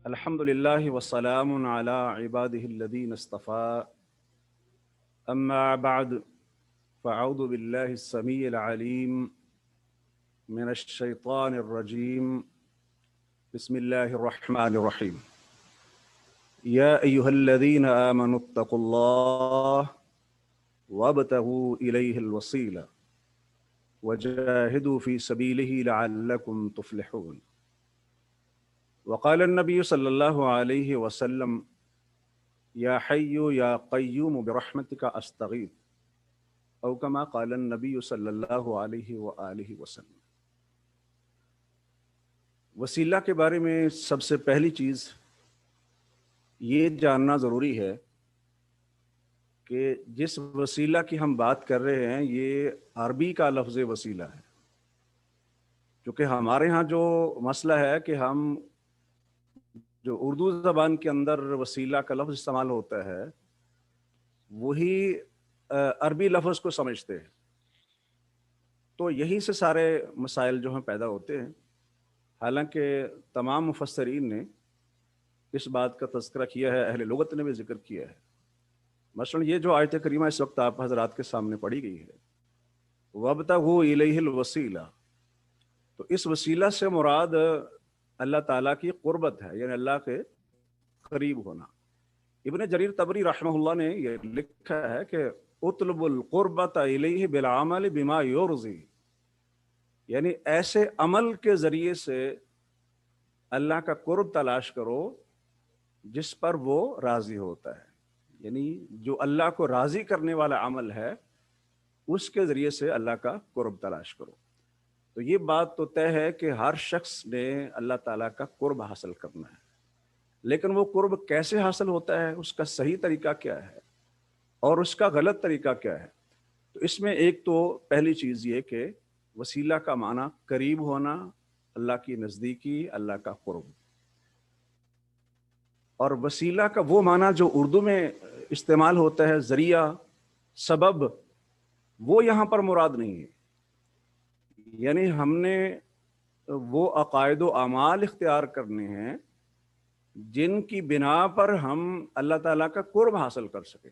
الحمد لله والسلام على عباده الذين اصطفى أما بعد فأعوذ بالله السميع العليم من الشيطان الرجيم بسم الله الرحمن الرحيم يا أيها الذين آمنوا اتقوا الله وابتغوا إليه الوسيلة وجاهدوا في سبيله لعلكم تفلحون وقال النبي صلی اللہ علیہ وسلم یا حی یا قیوم برحمتک استغیث او کما قال النبی صلی اللہ علیہ وآلہ وسلم۔ وسیلہ کے بارے میں سب سے پہلی چیز یہ جاننا ضروری ہے کہ جس وسیلہ کی ہم بات کر رہے ہیں یہ عربی کا لفظ وسیلہ ہے، کیونکہ ہمارے ہاں جو مسئلہ ہے کہ ہم جو اردو زبان کے اندر وسیلہ کا لفظ استعمال ہوتا ہے وہی عربی لفظ کو سمجھتے ہیں، تو یہی سے سارے مسائل جو ہیں پیدا ہوتے ہیں۔ حالانکہ تمام مفسرین نے اس بات کا تذکرہ کیا ہے، اہل لغت نے بھی ذکر کیا ہے۔ مثلا یہ جو آیت کریمہ اس وقت آپ حضرات کے سامنے پڑھی گئی ہے وَابْتَغُوا إِلَيْهِ الْوَسِيلَةَ، تو اس وسیلہ سے مراد اللہ تعالیٰ کی قربت ہے، یعنی اللہ کے قریب ہونا۔ ابن جریر طبری رحمہ اللہ نے یہ لکھا ہے کہ اطلب القربۃ الیہ بالعمل بما یرضی، یعنی ایسے عمل کے ذریعے سے اللہ کا قرب تلاش کرو جس پر وہ راضی ہوتا ہے، یعنی جو اللہ کو راضی کرنے والا عمل ہے اس کے ذریعے سے اللہ کا قرب تلاش کرو۔ تو یہ بات تو طے ہے کہ ہر شخص نے اللہ تعالیٰ کا قرب حاصل کرنا ہے، لیکن وہ قرب کیسے حاصل ہوتا ہے، اس کا صحیح طریقہ کیا ہے اور اس کا غلط طریقہ کیا ہے۔ تو اس میں ایک تو پہلی چیز یہ کہ وسیلہ کا معنی قریب ہونا، اللہ کی نزدیکی، اللہ کا قرب، اور وسیلہ کا وہ معنی جو اردو میں استعمال ہوتا ہے ذریعہ، سبب، وہ یہاں پر مراد نہیں ہے۔ یعنی ہم نے وہ عقائد و اعمال اختیار کرنے ہیں جن کی بنا پر ہم اللہ تعالیٰ کا قرب حاصل کر سکیں،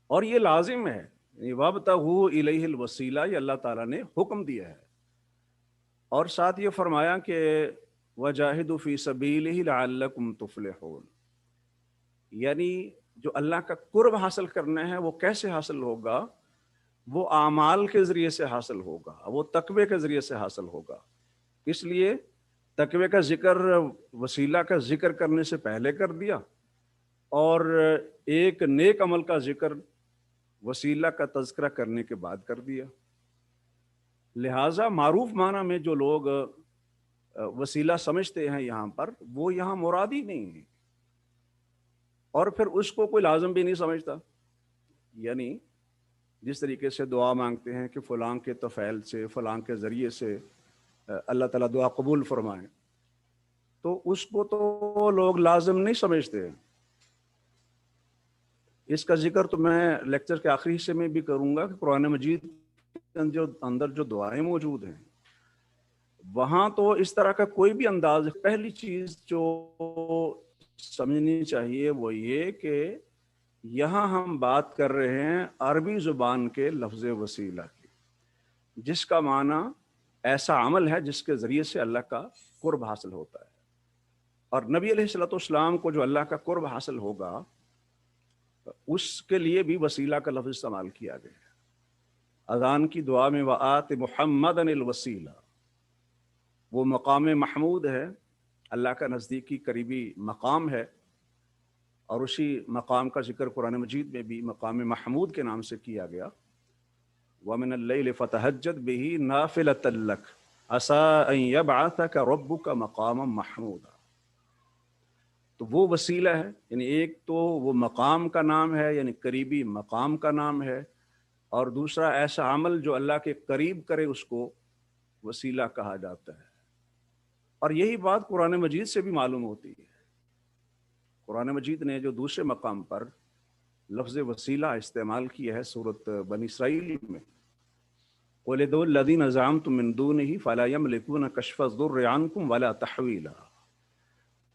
اور یہ لازم ہے۔ وَابْتَغُوا إِلَيْهِ الْوَسِيلَةَ، یہ اللہ تعالیٰ نے حکم دیا ہے، اور ساتھ یہ فرمایا کہ وَجَاهِدُوا فِي سَبِيلِهِ لَعَلَّكُمْ تُفْلِحُونَ، یعنی جو اللہ کا قرب حاصل کرنا ہے وہ کیسے حاصل ہوگا؟ وہ اعمال کے ذریعے سے حاصل ہوگا، وہ تقوی کے ذریعے سے حاصل ہوگا۔ اس لیے تقوی کا ذکر وسیلہ کا ذکر کرنے سے پہلے کر دیا، اور ایک نیک عمل کا ذکر وسیلہ کا تذکرہ کرنے کے بعد کر دیا۔ لہٰذا معروف معنی میں جو لوگ وسیلہ سمجھتے ہیں یہاں پر، وہ یہاں مراد ہی نہیں ہے، اور پھر اس کو کوئی لازم بھی نہیں سمجھتا۔ یعنی جس طریقے سے دعا مانگتے ہیں کہ فلاں کے توفیل سے، فلاں کے ذریعے سے اللہ تعالیٰ دعا قبول فرمائے، تو اس کو تو لوگ لازم نہیں سمجھتے۔ اس کا ذکر تو میں لیکچر کے آخری حصے میں بھی کروں گا کہ قرآن مجید کے اندر جو دعائیں موجود ہیں وہاں تو اس طرح کا کوئی بھی انداز۔ پہلی چیز جو سمجھنی چاہیے وہ یہ کہ یہاں ہم بات کر رہے ہیں عربی زبان کے لفظ وسیلہ کی، جس کا معنی ایسا عمل ہے جس کے ذریعے سے اللہ کا قرب حاصل ہوتا ہے، اور نبی علیہ الصلوۃ والسلام کو جو اللہ کا قرب حاصل ہوگا اس کے لیے بھی وسیلہ کا لفظ استعمال کیا گیا ہے۔ اذان کی دعا میں وآت محمدً الوسیلہ، وہ مقام محمود ہے، اللہ کا نزدیکی قریبی مقام ہے، اور اسی مقام کا ذکر قرآن مجید میں بھی مقام محمود کے نام سے کیا گیا۔ وَمِنَ اللَّيْلِ فَتَهَجَّدْ بِهِ نَافِلَةً لَكَ عَسَىٰ أَن يَبْعَثَكَ رَبُّكَ مَقَامًا مَحْمُودًا۔ تو وہ وسیلہ ہے، یعنی ایک تو وہ مقام کا نام ہے، یعنی قریبی مقام کا نام ہے، اور دوسرا ایسا عمل جو اللہ کے قریب کرے اس کو وسیلہ کہا جاتا ہے۔ اور یہی بات قرآن مجید سے بھی معلوم ہوتی ہے۔ قرآن مجید نے جو دوسرے مقام پر لفظ وسیلہ استعمال کیا ہے سورۃ بنی اسرائیل میں، قُلِ ادْعُوا الَّذِينَ زَعَمْتُم مِّن دُونِهِ فَلَا يَمْلِكُونَ كَشْفَ الضُّرِّ عَنكُمْ وَلَا تَحْوِيلًا،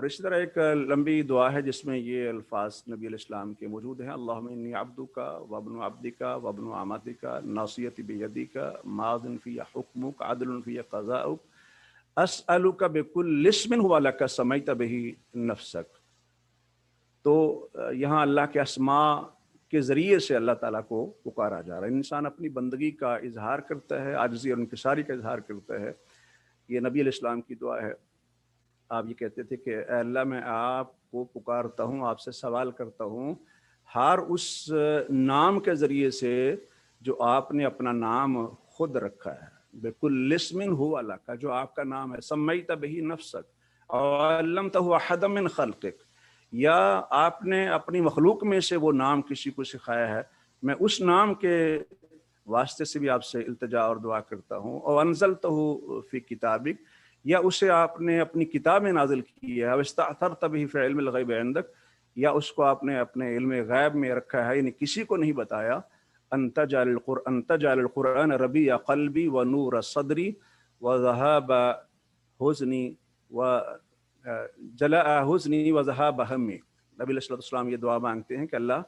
اور اسی طرح ایک لمبی دعا ہے جس میں یہ الفاظ نبی علیہ السلام کے موجود ہیں، اللہم انی عبدک وابن عبدک وابن امتک ناصیتی بیدک ماض فی حکمک عدل فی قضاؤک اسألک بکل اسم هو لک سمیت بہ نفسک۔ تو یہاں اللہ کے اسماء کے ذریعے سے اللہ تعالیٰ کو پکارا جا رہا ہے۔ انسان اپنی بندگی کا اظہار کرتا ہے، عاجزی اور انکساری کا اظہار کرتا ہے۔ یہ نبی علیہ السلام کی دعا ہے۔ آپ یہ کہتے تھے کہ اے اللہ میں آپ کو پکارتا ہوں، آپ سے سوال کرتا ہوں ہر اس نام کے ذریعے سے جو آپ نے اپنا نام خود رکھا ہے، بکل اسم هو لک، جو آپ کا نام ہے، سمیت بہ نفسک اور علمتہ احدا من خلقک، یا آپ نے اپنی مخلوق میں سے وہ نام کسی کو سکھایا ہے، میں اس نام کے واسطے سے بھی آپ سے التجا اور دعا کرتا ہوں۔ اور انزلتہ فی کتابک، یا اسے آپ نے اپنی کتاب میں نازل کی ہے، او استأثرت بہ فی علم الغیب عندک، یا اس کو آپ نے اپنے علم غیب میں رکھا ہے، یعنی کسی کو نہیں بتایا، ان تجعل القرآن ربیع قلبی ونور صدری وذہاب حزنی جلاء حزنی وذہاب ہمی۔ نبی علیہ السلام یہ دعا مانگتے ہیں کہ اللہ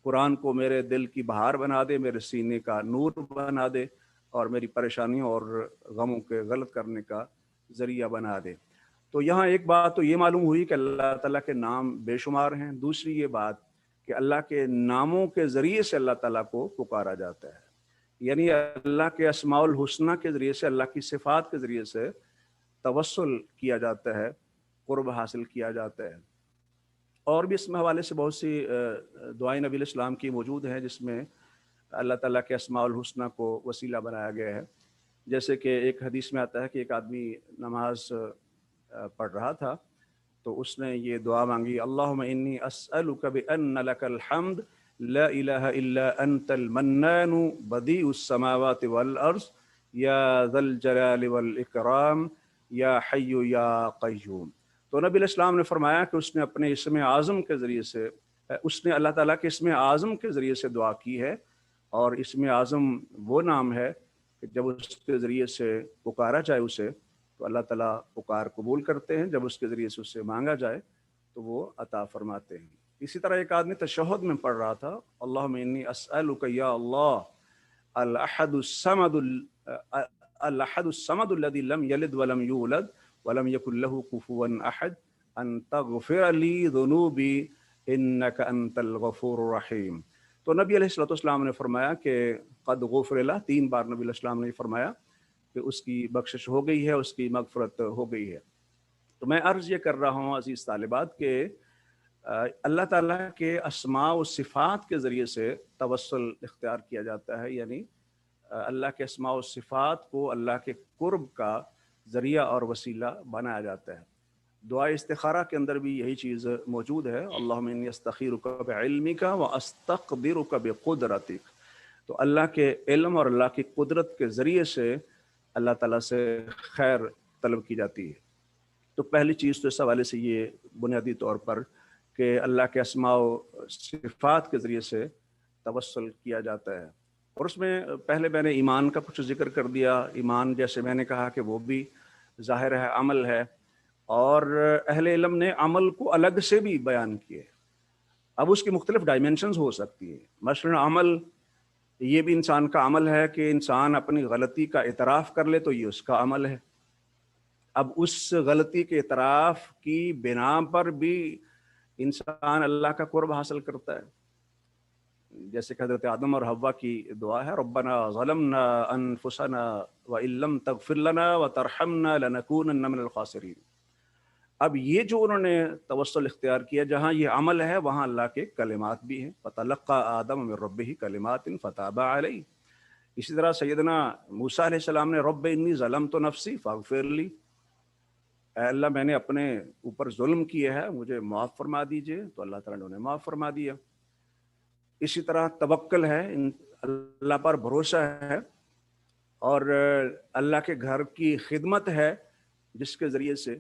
قرآن کو میرے دل کی بہار بنا دے، میرے سینے کا نور بنا دے، اور میری پریشانیوں اور غموں کے غلط کرنے کا ذریعہ بنا دے۔ تو یہاں ایک بات تو یہ معلوم ہوئی کہ اللہ تعالیٰ کے نام بے شمار ہیں۔ دوسری یہ بات کہ اللہ کے ناموں کے ذریعے سے اللہ تعالیٰ کو پکارا جاتا ہے، یعنی اللہ کے اسماء الحسنہ کے ذریعے سے، اللہ کی صفات کے ذریعے سے توسل کیا جاتا ہے، قرب حاصل کیا جاتا ہے۔ اور بھی اس میں حوالے سے بہت سی دعائیں نبی علیہ السلام کی موجود ہیں جس میں اللہ تعالیٰ کے اسماء الحسنہ کو وسیلہ بنایا گیا ہے۔ جیسے کہ ایک حدیث میں آتا ہے کہ ایک آدمی نماز پڑھ رہا تھا تو اس نے یہ دعا مانگی، اللہم انی اسألک بأن لک الحمد لا الہ الا انت المنان بدیع السماوات والارض یا ذا الجلال والاکرام یا حی یا قیوم۔ تو نبی علیہ السلام نے فرمایا کہ اس نے اپنے اسم اعظم کے ذریعے سے، اس نے اللہ تعالیٰ کے اسم اعظم کے ذریعے سے دعا کی ہے، اور اسم اعظم وہ نام ہے کہ جب اس کے ذریعے سے پکارا جائے اسے تو اللہ تعالیٰ پکار قبول کرتے ہیں، جب اس کے ذریعے سے اس سے مانگا جائے تو وہ عطا فرماتے ہیں۔ اسی طرح ایک آدمی تشہد میں پڑھ رہا تھا، اللہم انی اسألک یا اللہ الاحد الصمد الذی لم یلد ولم یولد ولم یکن لہ کفوا احد ان تغفر لی ذنوبی انک انت الغفور الرحیم۔ تو نبی علیہ السلام نے فرمایا کہ قد غفر لہ، 3 بار نبی علیہ السلام نے فرمایا کہ اس کی بخشش ہو گئی ہے، اس کی مغفرت ہو گئی ہے۔ تو میں عرض یہ کر رہا ہوں عزیز طالبات کہ اللہ تعالیٰ کے اسماء و صفات کے ذریعے سے توسل اختیار کیا جاتا ہے، یعنی اللہ کے اسماء و صفات کو اللہ کے قرب کا ذریعہ اور وسیلہ بنایا جاتا ہے۔ دعا استخارہ کے اندر بھی یہی چیز موجود ہے، اللہم انی استخیرک بعلمک واستقدرک بقدرتک۔ تو اللہ کے علم اور اللہ کی قدرت کے ذریعے سے اللہ تعالیٰ سے خیر طلب کی جاتی ہے۔ تو پہلی چیز تو اس حوالے سے یہ بنیادی طور پر کہ اللہ کے اسماء و صفات کے ذریعے سے توسل کیا جاتا ہے۔ اور اس میں پہلے میں نے ایمان کا کچھ ذکر کر دیا۔ ایمان جیسے میں نے کہا کہ وہ بھی ظاہر ہے، عمل ہے، اور اہل علم نے عمل کو الگ سے بھی بیان کیے۔ اب اس کی مختلف ڈائمینشنز ہو سکتی ہیں۔ مثلا عمل یہ بھی انسان کا عمل ہے کہ انسان اپنی غلطی کا اعتراف کر لے تو یہ اس کا عمل ہے۔ اب اس غلطی کے اعتراف کی بنا پر بھی انسان اللہ کا قرب حاصل کرتا ہے، جیسے کہ حضرت آدم اور حوا کی دعا ہے، ربنا ظلمنا انفسنا وان لم تغفر لنا وترحمنا لنکونن من الخاسرین۔ اب یہ جو انہوں نے توسل اختیار کیا، جہاں یہ عمل ہے وہاں اللہ کے کلمات بھی ہیں، فتلقى آدم من ربہ کلمات فتاب علیہ۔ اسی طرح سیدنا موسیٰ علیہ السلام نے رب انی ظلمت نفسی فاغفر لی، اے اللہ میں نے اپنے اوپر ظلم کیا ہے، مجھے معاف فرما دیجئے، تو اللہ تعالیٰ نے انہیں معاف فرما دیا۔ اسی طرح توکل ہے، اللہ پر بھروسہ ہے، اور اللہ کے گھر کی خدمت ہے جس کے ذریعے سے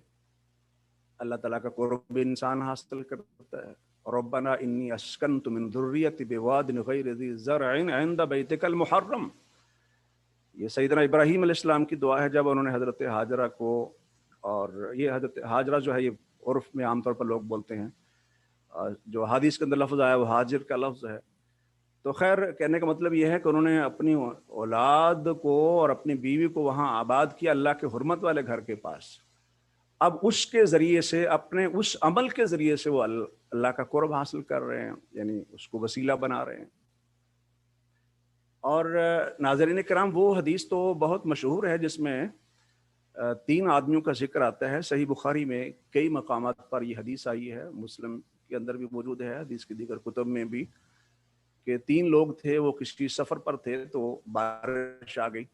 اللہ تعالیٰ کا قرب انسان حاصل کرتا ہے۔ ربنا انی اسکنت من ذریتی بواد غیر ذی زرع عند بیتک المحرم، یہ سیدنا ابراہیم علیہ السلام کی دعا ہے جب انہوں نے حضرت ہاجرہ کو، اور یہ حضرت ہاجرہ جو ہے یہ عرف میں عام طور پر لوگ بولتے ہیں، جو حدیث کے اندر لفظ آیا وہ حاجر کا لفظ ہے۔ تو خیر کہنے کا مطلب یہ ہے کہ انہوں نے اپنی اولاد کو اور اپنی بیوی کو وہاں آباد کیا اللہ کے حرمت والے گھر کے پاس۔ اب اس کے ذریعے سے، اپنے اس عمل کے ذریعے سے وہ اللہ کا قرب حاصل کر رہے ہیں، یعنی اس کو وسیلہ بنا رہے ہیں۔ اور ناظرین کرام، وہ حدیث تو بہت مشہور ہے جس میں 3 آدمیوں کا ذکر آتا ہے۔ صحیح بخاری میں کئی مقامات پر یہ حدیث آئی ہے، مسلم کے اندر بھی موجود ہے، حدیث کی دیگر کتب میں بھی، کہ 3 لوگ تھے، وہ کسی سفر پر تھے تو بارش آ گئی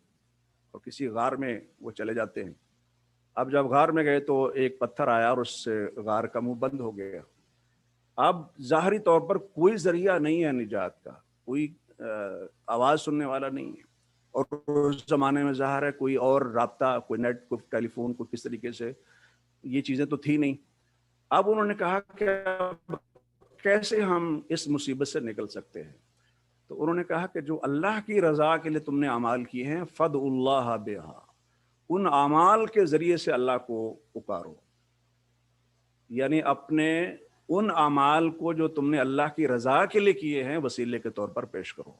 اور کسی غار میں وہ چلے جاتے ہیں۔ اب جب غار میں گئے تو ایک پتھر آیا اور اس سے غار کا منہ بند ہو گیا۔ اب ظاہری طور پر کوئی ذریعہ نہیں ہے نجات کا، کوئی آواز سننے والا نہیں ہے، اور اس زمانے میں ظاہر ہے کوئی اور رابطہ، کوئی نیٹ، کوئی ٹیلی فون، کوئی کس طریقے سے، یہ چیزیں تو تھی نہیں۔ اب انہوں نے کہا کہ کیسے ہم اس مصیبت سے نکل سکتے ہیں؟ تو انہوں نے کہا کہ جو اللہ کی رضا کے لیے تم نے اعمال کیے ہیں، فد اللہ بہا، ان اعمال کے ذریعے سے اللہ کو پکارو، یعنی اپنے ان اعمال کو جو تم نے اللہ کی رضا کے لیے کیے ہیں وسیلے کے طور پر پیش کرو،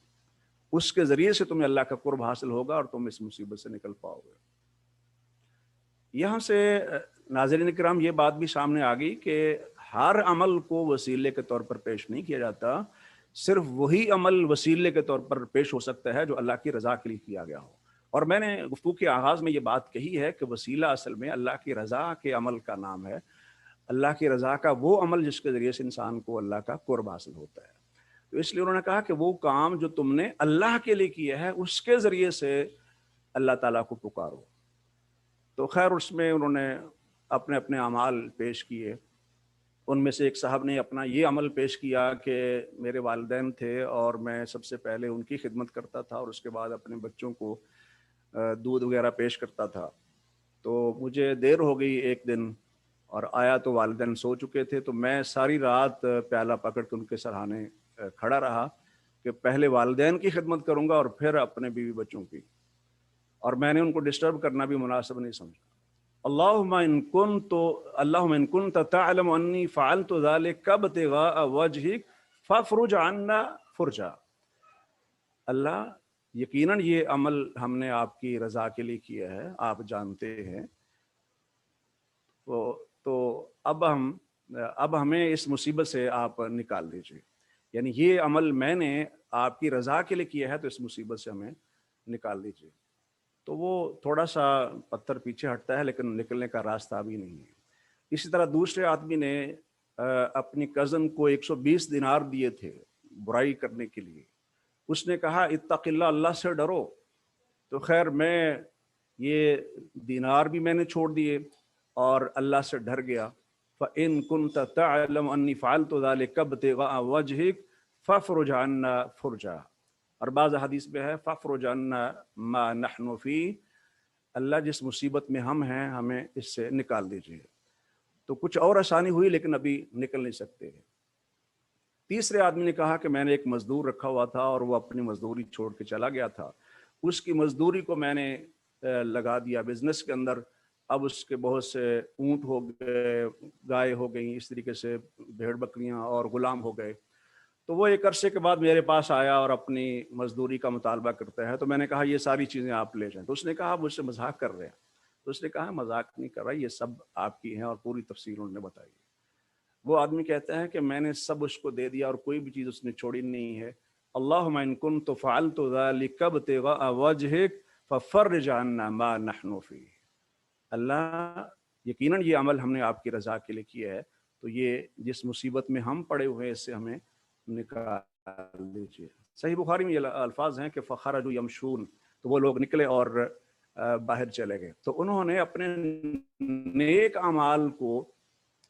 اس کے ذریعے سے تمہیں اللہ کا قرب حاصل ہوگا اور تم اس مصیبت سے نکل پاؤ گے۔ یہاں سے ناظرین کرام یہ بات بھی سامنے آ گئی کہ ہر عمل کو وسیلے کے طور پر پیش نہیں کیا جاتا، صرف وہی عمل وسیلے کے طور پر پیش ہو سکتا ہے جو اللہ کی رضا کے لیے کیا گیا ہو۔ اور میں نے گفتگو کے آغاز میں یہ بات کہی ہے کہ وسیلہ اصل میں اللہ کی رضا کے عمل کا نام ہے، اللہ کی رضا کا وہ عمل جس کے ذریعے سے انسان کو اللہ کا قرب حاصل ہوتا ہے۔ تو اس لیے انہوں نے کہا کہ وہ کام جو تم نے اللہ کے لیے کیا ہے اس کے ذریعے سے اللہ تعالیٰ کو پکارو۔ تو خیر اس میں انہوں نے اپنے اپنے اعمال پیش کیے۔ ان میں سے ایک صاحب نے اپنا یہ عمل پیش کیا کہ میرے والدین تھے اور میں سب سے پہلے ان کی خدمت کرتا تھا اور اس کے بعد اپنے بچوں کو دودھ وغیرہ پیش کرتا تھا۔ تو مجھے دیر ہو گئی ایک دن، اور آیا تو والدین سو چکے تھے، تو میں ساری رات پیالہ پکڑ کے ان کے سرہانے کھڑا رہا کہ پہلے والدین کی خدمت کروں گا اور پھر اپنے بیوی بچوں کی، اور میں نے ان کو ڈسٹرب کرنا بھی مناسب نہیں سمجھا۔ اللہم ان کنت تعلم انی فعلت ذلک ابتغاء وجہک فافرج عنا فرجا۔ اللہ، یقیناً یہ عمل ہم نے آپ کی رضا کے لیے کیا ہے، آپ جانتے ہیں، تو اب ہمیں اس مصیبت سے آپ نکال دیجیے، یعنی یہ عمل میں نے آپ کی رضا کے لیے کیا ہے تو اس مصیبت سے ہمیں نکال دیجیے۔ تو وہ تھوڑا سا پتھر پیچھے ہٹتا ہے لیکن نکلنے کا راستہ بھی نہیں ہے۔ اسی طرح دوسرے آدمی نے اپنی کزن کو 120 دینار دیے تھے برائی کرنے کے لیے۔ اس نے کہا اتق اللہ، اللہ سے ڈرو۔ تو خیر میں یہ دینار بھی میں نے چھوڑ دیے اور اللہ سے ڈر گیا۔ فَإِن كُنْتَ تَعْلَمُ أَنِّي فَعَلْتُ ذَلِكَ ابْتِغَاءَ وَجْهِكَ فَافْرُجْ عَنَّا فُرْجًا، اور بعض حدیث میں ہے فَافْرُجْ عَنَّا مَا نَحْنُ فِيهِ، اللہ جس مصیبت میں ہم ہیں ہمیں اس سے نکال دیجیے۔ تو کچھ اور آسانی ہوئی لیکن ابھی نکل نہیں سکتے۔ تیسرے آدمی نے کہا کہ میں نے ایک مزدور رکھا ہوا تھا اور وہ اپنی مزدوری چھوڑ کے چلا گیا تھا، اس کی مزدوری کو میں نے لگا دیا بزنس کے اندر، اب اس کے بہت سے اونٹ ہو گئے، گائے ہو گئیں، اس طریقے سے بھیڑ بکریاں اور غلام ہو گئے۔ تو وہ ایک عرصے کے بعد میرے پاس آیا اور اپنی مزدوری کا مطالبہ کرتا ہے، تو میں نے کہا یہ ساری چیزیں آپ لے جائیں۔ تو اس نے کہا آپ مجھ سے مذاق کر رہے ہیں۔ تو اس نے کہا مذاق نہیں کر رہا، یہ سب آپ کی ہیں، اور پوری تفصیل انہوں نے بتائی۔ وہ آدمی کہتا ہے کہ میں نے سب اس کو دے دیا اور کوئی بھی چیز اس نے چھوڑی نہیں ہے۔ اللہم ان کنت فعلت ذلک ابتغاء وجہک ففرج عنا ما نحن فیہ، اللہ یقیناً یہ عمل ہم نے آپ کی رضا کے لیے کیا ہے، تو یہ جس مصیبت میں ہم پڑے ہوئے اس سے ہمیں نکال دیجیے۔ صحیح بخاری میں یہ الفاظ ہیں کہ فخرجوا یمشون، تو وہ لوگ نکلے اور باہر چلے گئے۔ تو انہوں نے اپنے نیک اعمال کو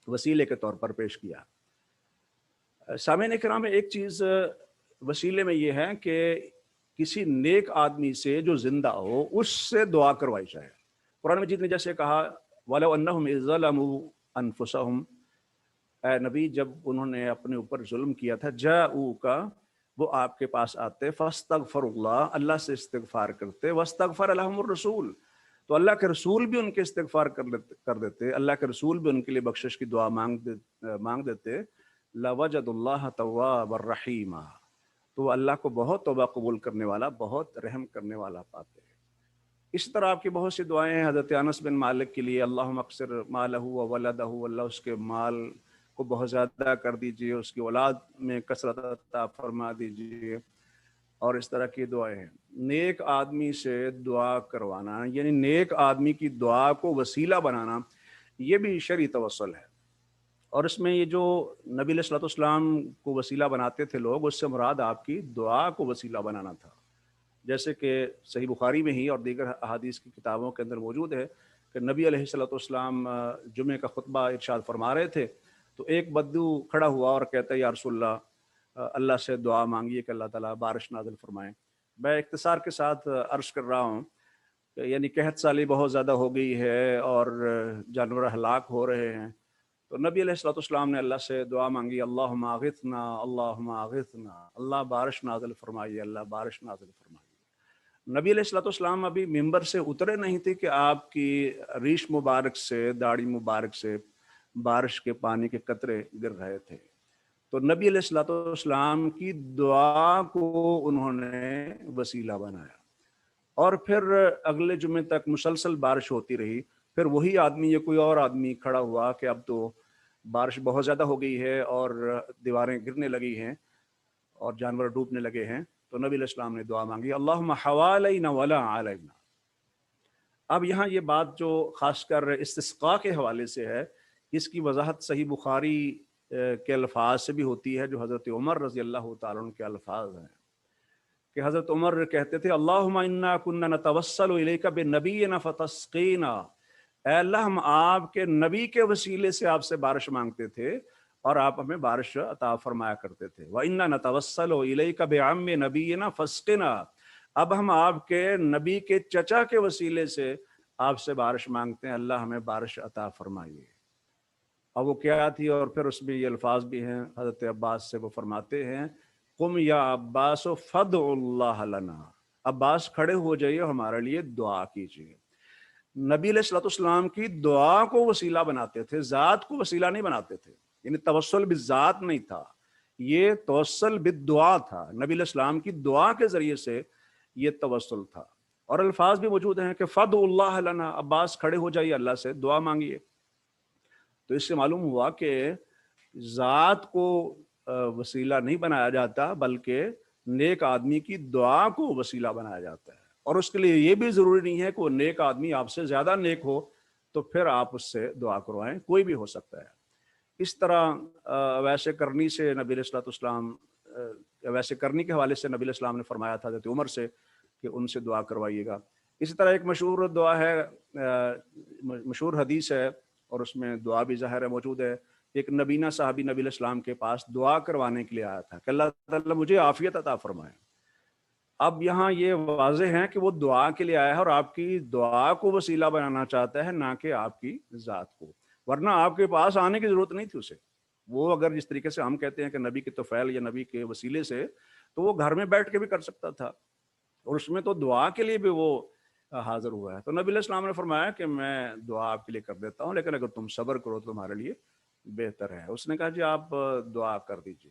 وسیلے کے طور پر پیش کیا۔ سامعین کرام، ایک چیز وسیلے میں یہ ہے کہ کسی نیک آدمی سے جو زندہ ہو اس سے دعا کروائی جائے۔ قرآن مجید نے جیسے کہا وَلَوْ أَنَّهُمْ إِذْ ظَلَمُوا أَنفُسَهُمْ، اے نبی جب انہوں نے اپنے اوپر ظلم کیا تھا، جَاءُوكَ، وہ آپ کے پاس آتے، فَاسْتَغْفَرُوا اللَّهَ، اللہ سے استغفار کرتے، وَاسْتَغْفَرَ لَهُمُ الرَّسُولُ، تو اللہ کے رسول بھی ان کے استغفار کر دیتے، اللہ کے رسول بھی ان کے لیے بخشش کی دعا مانگ دیتے، لَوَجَدُ اللَّهَ تَوَّابًا رَحِيمًا، تو وہ اللہ کو بہت توبہ قبول کرنے والا، بہت رحم کرنے والا پاتے ہیں۔ اسی طرح آپ کی بہت سی دعائیں ہیں حضرت انس بن مالک کے لیے، اللہم اکثر مالہ و ولدہ، اللہ اس کے مال کو بہت زیادہ کر دیجئے، اس کی اولاد میں کثرت عطا فرما دیجئے، اور اس طرح کی دعائیں ہیں۔ نیک آدمی سے دعا کروانا، یعنی نیک آدمی کی دعا کو وسیلہ بنانا، یہ بھی شرعی توسل ہے۔ اور اس میں یہ جو نبی علیہ الصلوۃ والسلام کو وسیلہ بناتے تھے لوگ، اس سے مراد آپ کی دعا کو وسیلہ بنانا تھا، جیسے کہ صحیح بخاری میں ہی اور دیگر احادیث کی کتابوں کے اندر موجود ہے کہ نبی علیہ الصلوۃ والسلام جمعے کا خطبہ ارشاد فرما رہے تھے، تو ایک بدو کھڑا ہوا اور کہتا ہے یا رسول اللہ، اللہ سے دعا مانگیے کہ اللہ تعالیٰ بارش نازل فرمائیں۔ میں اختصار کے ساتھ عرض کر رہا ہوں کہ یعنی قحط سالی بہت زیادہ ہو گئی ہے اور جانور ہلاک ہو رہے ہیں، تو نبی علیہ الصلوۃ والسلام نے اللہ سے دعا مانگی، اللہم اغثنا، اللہم اغثنا، اللہ بارش نازل فرمائیے، اللہ بارش نازل فرمائیے۔ نبی علیہ الصلوۃ والسلام ابھی ممبر سے اترے نہیں تھے کہ آپ کی ریش مبارک سے، داڑھی مبارک سے بارش کے پانی کے قطرے گر رہے تھے، تو نبی علیہ الصلوۃ والسلام کی دعا کو انہوں نے وسیلہ بنایا، اور پھر اگلے جمعے تک مسلسل بارش ہوتی رہی۔ پھر وہی آدمی یا کوئی اور آدمی کھڑا ہوا کہ اب تو بارش بہت زیادہ ہو گئی ہے اور دیواریں گرنے لگی ہیں اور جانور ڈوبنے لگے ہیں، تو نبی علیہ السلام نے دعا مانگی، اللہم حوالینا ولا علینا۔ اب یہاں یہ بات جو خاص کر استسقاء کے حوالے سے ہے، اس کی وضاحت صحیح بخاری کے الفاظ سے بھی ہوتی ہے، جو حضرت عمر رضی اللہ تعالیٰ عنہ کے الفاظ ہیں کہ حضرت عمر کہتے تھے، اللہم انا کنا نتوسل الیک بنبینا فتسقینا، اے اللہ ہم آپ کے نبی کے وسیلے سے آپ سے بارش مانگتے تھے اور آپ ہمیں بارش عطا فرمایا کرتے تھے، وَإِنَّا نَتَوَسَّلُ إِلَيْكَ بِعَمِّ نَبِيِّنَا فَاسْقِنَا، اب ہم آپ کے نبی کے چچا کے وسیلے سے آپ سے بارش مانگتے ہیں، اللہ ہمیں بارش عطا فرمائیے۔ اب وہ کیا تھی، اور پھر اس میں یہ الفاظ بھی ہیں حضرت عباس سے، وہ فرماتے ہیں، قم یا عباس فدع اللہ لنا، عباس کھڑے ہو جائیے اور ہمارے لیے دعا کیجیے۔ نبی علیہ الصلوۃ والسلام کی دعا کو وسیلہ بناتے تھے، ذات کو وسیلہ نہیں بناتے تھے، یعنی توسل بالذات نہیں تھا، یہ توسل بالدعا تھا، نبی علیہ السلام کی دعا کے ذریعے سے یہ توسل تھا۔ اور الفاظ بھی موجود ہیں کہ فدع اللہ لنا، عباس کھڑے ہو جائیے، اللہ سے دعا مانگیے۔ تو اس سے معلوم ہوا کہ ذات کو وسیلہ نہیں بنایا جاتا، بلکہ نیک آدمی کی دعا کو وسیلہ بنایا جاتا ہے، اور اس کے لیے یہ بھی ضروری نہیں ہے کہ وہ نیک آدمی آپ سے زیادہ نیک ہو تو پھر آپ اس سے دعا کروائیں، کوئی بھی ہو سکتا ہے۔ اس طرح ویسے کرنی سے نبی علیہ الصلوۃ والسلام، ویسے کرنی کے حوالے سے نبی علیہ السلام نے فرمایا تھا حضرت عمر سے کہ ان سے دعا کروائیے گا۔ اسی طرح ایک مشہور دعا ہے، مشہور حدیث ہے، اور اس میں دعا بھی ظاہر ہے موجود ہے۔ ایک نبینا صحابی نبی علیہ السلام کے پاس دعا کروانے کے لیے آیا تھا کہ اللہ تعالیٰ مجھے عافیت عطا فرمائے۔ اب یہاں یہ واضح ہے کہ وہ دعا کے لیے آیا ہے اور آپ کی دعا کو وسیلہ بنانا چاہتا ہے، نہ کہ آپ کی ذات کو، ورنہ آپ کے پاس آنے کی ضرورت نہیں تھی اسے۔ وہ اگر جس طریقے سے ہم کہتے ہیں کہ نبی کے طفیل یا نبی کے وسیلے سے، تو وہ گھر میں بیٹھ کے بھی کر سکتا تھا، اور اس میں تو دعا کے لیے بھی وہ حاضر ہوا ہے۔ تو نبی علیہ السلام نے فرمایا کہ میں دعا آپ کے لیے کر دیتا ہوں، لیکن اگر تم صبر کرو تو تمہارے لیے بہتر ہے۔ اس نے کہا جی آپ دعا کر دیجئے۔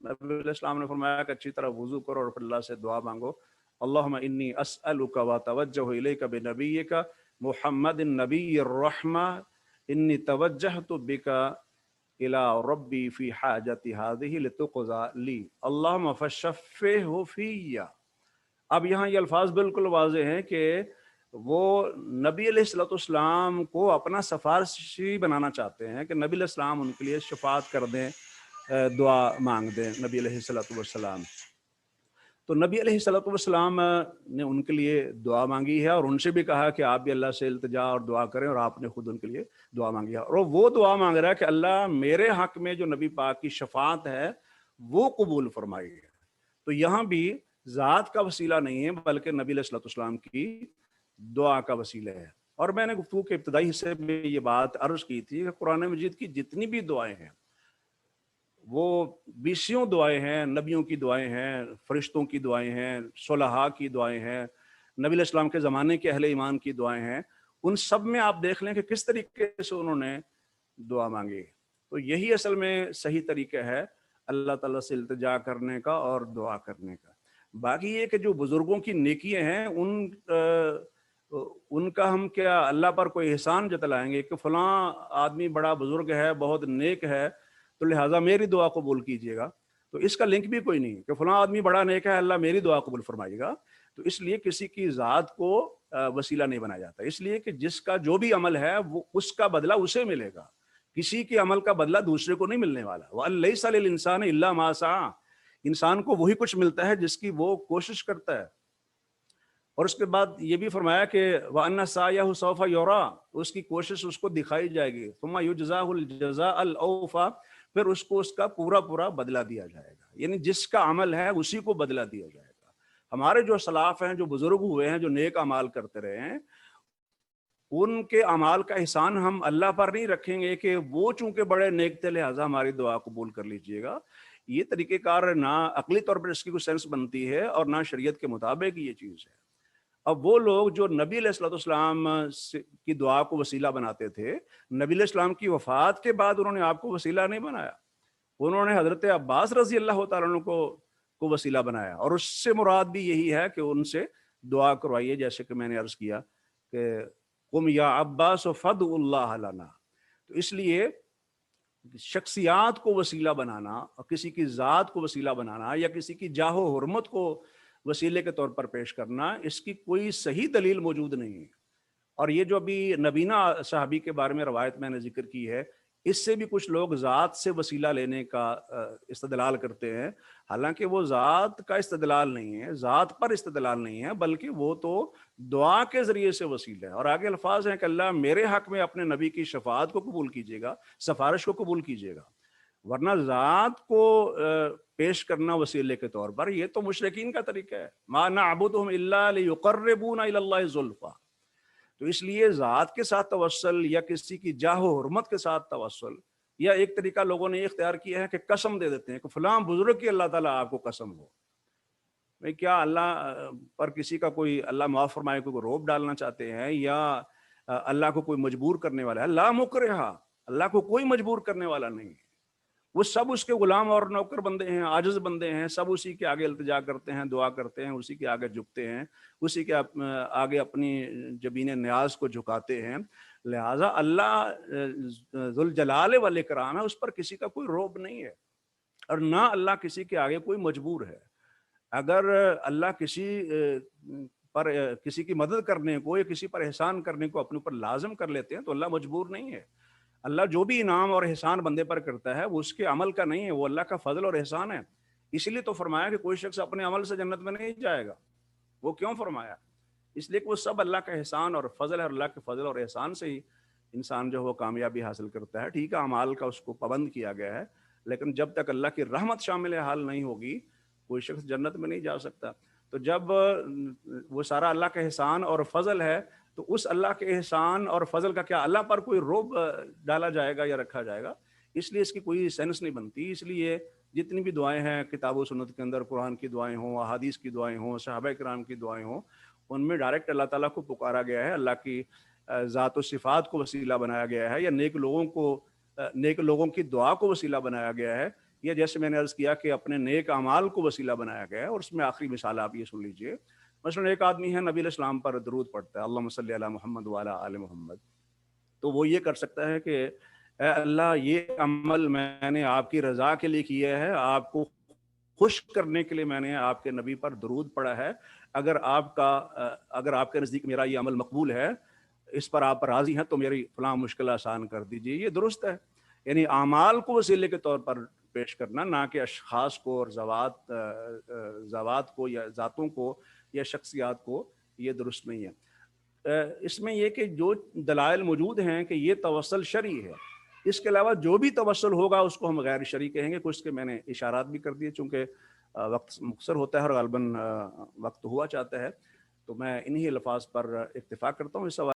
نبی علیہ السلام نے فرمایا کہ اچھی طرح وضو کرو اور پھر اللہ سے دعا مانگو، اللہم انی اسألک واتوجہ الیک بنبیک محمد النبی الرحمہ انی توجہت بک الی ربی فی حاجتی ہذہ لتقضی لی اللہم فشفعہ فی۔ اب یہاں یہ الفاظ بالکل واضح ہیں کہ وہ نبی علیہ الصلوۃ والسلام کو اپنا سفارشی بنانا چاہتے ہیں کہ نبی علیہ السلام ان کے لیے شفاعت کر دیں، دعا مانگ دیں نبی علیہ الصلوۃ والسلام۔ تو نبی علیہ الصلوۃ والسلام نے ان کے لیے دعا مانگی ہے، اور ان سے بھی کہا کہ آپ بھی اللہ سے التجا اور دعا کریں، اور آپ نے خود ان کے لیے دعا مانگی ہے، اور وہ دعا مانگ رہا ہے کہ اللہ میرے حق میں جو نبی پاک کی شفاعت ہے وہ قبول فرمائیے۔ تو یہاں بھی ذات کا وسیلہ نہیں ہے، بلکہ نبی علیہ الصلوۃ والسلام کی دعا کا وسیلہ ہے۔ اور میں نے گفتگو کے ابتدائی حصے میں یہ بات عرض کی تھی کہ قرآن مجید کی جتنی بھی دعائیں ہیں وہ بیسیوں دعائیں ہیں، نبیوں کی دعائیں ہیں، فرشتوں کی دعائیں ہیں، صلحاء کی دعائیں ہیں، نبی علیہ السلام کے زمانے کے اہل ایمان کی دعائیں ہیں، ان سب میں آپ دیکھ لیں کہ کس طریقے سے انہوں نے دعا مانگی. تو یہی اصل میں صحیح طریقہ ہے اللہ تعالیٰ سے التجا کرنے کا اور دعا کرنے کا. باقی یہ کہ جو بزرگوں کی نیکیاں ہیں ان کا ہم کیا اللہ پر کوئی احسان جتلائیں گے کہ فلاں آدمی بڑا بزرگ ہے، بہت نیک ہے، تو لہٰذا میری دعا قبول کیجیے گا. تو اس کا لنک بھی کوئی نہیں کہ فلاں آدمی بڑا نیک ہے، اللہ میری دعا قبول فرمائے گا. تو اس لیے کسی کی ذات کو وسیلہ نہیں بنایا جاتا، اس لیے کہ جس کا جو بھی عمل ہے وہ اس کا بدلہ اسے ملے گا، کسی کے عمل کا بدلہ دوسرے کو نہیں ملنے والا. وَلَيْسَ لِلْإِنسَانِ إِلَّا مَا سَعَىٰ، انسان کو وہی کچھ ملتا ہے جس کی وہ کوشش کرتا ہے. اور اس کے بعد یہ بھی فرمایا کہ وَأَنَّ سَعْيَهُ سَوْفَ يُرَىٰ، اس کی کوشش اس کو دکھائی جائے گی. ثُمَّ يُجْزَاهُ الْجَزَاءَ الْأَوْفَىٰ، پھر اس کو اس کا پورا بدلہ دیا جائے گا. یعنی جس کا عمل ہے اسی کو بدلہ دیا جائے گا. ہمارے جو سلاف ہیں، جو بزرگ ہوئے ہیں، جو نیک اعمال کرتے رہے ہیں، ان کے اعمال کا احسان ہم اللہ پر نہیں رکھیں گے کہ وہ چونکہ بڑے نیک تھے لہٰذا ہماری دعا قبول کر لیجئے گا. یہ طریقہ کار نہ عقلی طور پر اس کی کوئی سینس بنتی ہے اور نہ شریعت کے مطابق یہ چیز ہے. اب وہ لوگ جو نبی علیہ السلام کی دعا کو وسیلہ بناتے تھے، نبی علیہ السلام کی وفات کے بعد انہوں نے آپ کو وسیلہ نہیں بنایا، انہوں نے حضرت عباس رضی اللہ تعالیٰ عنہ کو وسیلہ بنایا. اور اس سے مراد بھی یہی ہے کہ ان سے دعا کروائیے، جیسے کہ میں نے عرض کیا کہ قم یا عباس فدع اللہ لنا. تو اس لیے شخصیات کو وسیلہ بنانا اور کسی کی ذات کو وسیلہ بنانا یا کسی کی جاہ و حرمت کو وسیلے کے طور پر پیش کرنا، اس کی کوئی صحیح دلیل موجود نہیں ہے. اور یہ جو ابھی نبینہ صحابی کے بارے میں روایت میں نے ذکر کی ہے، اس سے بھی کچھ لوگ ذات سے وسیلہ لینے کا استدلال کرتے ہیں، حالانکہ وہ ذات کا استدلال نہیں ہے، ذات پر استدلال نہیں ہے، بلکہ وہ تو دعا کے ذریعے سے وسیلہ ہے. اور آگے الفاظ ہیں کہ اللہ میرے حق میں اپنے نبی کی شفاعت کو قبول کیجیے گا، سفارش کو قبول کیجیے گا. ورنہ ذات کو پیش کرنا وسیلے کے طور پر، یہ تو مشرکین کا طریقہ ہے. ما نعبدہم الا لیقربونا الی اللہ زلفیٰ. تو اس لیے ذات کے ساتھ توسل یا کسی کی جاہ و حرمت کے ساتھ توسل، یا ایک طریقہ لوگوں نے یہ اختیار کیا ہے کہ قسم دے دیتے ہیں کہ فلاں بزرگ کی اللہ تعالیٰ آپ کو قسم ہو. میں کیا اللہ پر کسی کا کوئی، اللہ معاف فرمائے، کوئی روب ڈالنا چاہتے ہیں یا اللہ کو کوئی مجبور کرنے والا ہے؟ لا مکرہا، اللہ کو کوئی مجبور کرنے والا نہیں ہے. وہ سب اس کے غلام اور نوکر بندے ہیں، عاجز بندے ہیں، سب اسی کے آگے التجا کرتے ہیں، دعا کرتے ہیں، اسی کے آگے جھکتے ہیں، اسی کے آگے اپنی جبین نیاز کو جھکاتے ہیں. لہٰذا اللہ ذوالجلال والاکرام ہے، اس پر کسی کا کوئی روب نہیں ہے، اور نہ اللہ کسی کے آگے کوئی مجبور ہے. اگر اللہ کسی کی مدد کرنے کو یا کسی پر احسان کرنے کو اپنے اوپر لازم کر لیتے ہیں تو اللہ مجبور نہیں ہے. اللہ جو بھی انعام اور احسان بندے پر کرتا ہے وہ اس کے عمل کا نہیں ہے، وہ اللہ کا فضل اور احسان ہے. اس لیے تو فرمایا کہ کوئی شخص اپنے عمل سے جنت میں نہیں جائے گا. وہ کیوں فرمایا؟ اس لیے کہ وہ سب اللہ کا احسان اور فضل ہے، اور اللہ کے فضل اور احسان سے ہی انسان جو وہ کامیابی حاصل کرتا ہے. ٹھیک ہے، اعمال کا اس کو پابند کیا گیا ہے، لیکن جب تک اللہ کی رحمت شامل حال نہیں ہوگی کوئی شخص جنت میں نہیں جا سکتا. تو جب وہ سارا اللہ کا احسان اور فضل ہے تو اس اللہ کے احسان اور فضل کا کیا اللہ پر کوئی روب ڈالا جائے گا یا رکھا جائے گا؟ اس لیے اس کی کوئی سینس نہیں بنتی. اس لیے جتنی بھی دعائیں ہیں کتاب و سنت کے اندر، قرآن کی دعائیں ہوں، احادیث کی دعائیں ہوں، صحابہ کرام کی دعائیں ہوں، ان میں ڈائریکٹ اللہ تعالیٰ کو پکارا گیا ہے، اللہ کی ذات و صفات کو وسیلہ بنایا گیا ہے، یا نیک لوگوں کی دعا کو وسیلہ بنایا گیا ہے، یا جیسے میں نے عرض کیا کہ اپنے نیک اعمال کو وسیلہ بنایا گیا ہے. اور اس میں آخری مثال آپ یہ سن لیجئے. مثلا ایک آدمی ہے، نبی علیہ السلام پر درود پڑھتا ہے، اللہم صلی علی محمد وعلی آل محمد. تو وہ یہ کر سکتا ہے کہ اے اللہ، یہ عمل میں نے آپ کی رضا کے لیے کیا ہے، آپ کو خوش کرنے کے لیے میں نے آپ کے نبی پر درود پڑھا ہے. اگر آپ کے نزدیک میرا یہ عمل مقبول ہے، اس پر آپ راضی ہیں، تو میری فلاں مشکل آسان کر دیجیے. یہ درست ہے. یعنی اعمال کو وسیلے کے طور پر پیش کرنا، نہ کہ اشخاص کو اور ذوات کو یا ذاتوں کو یا شخصیات کو، یہ درست نہیں ہے. اس میں یہ کہ جو دلائل موجود ہیں کہ یہ توسل شرعی ہے، اس کے علاوہ جو بھی توسل ہوگا اس کو ہم غیر شرعی کہیں گے. کچھ کے میں نے اشارات بھی کر دیے، چونکہ وقت مختصر ہوتا ہے اور غالباً وقت ہوا چاہتا ہے، تو میں انہی الفاظ پر اکتفا کرتا ہوں. اس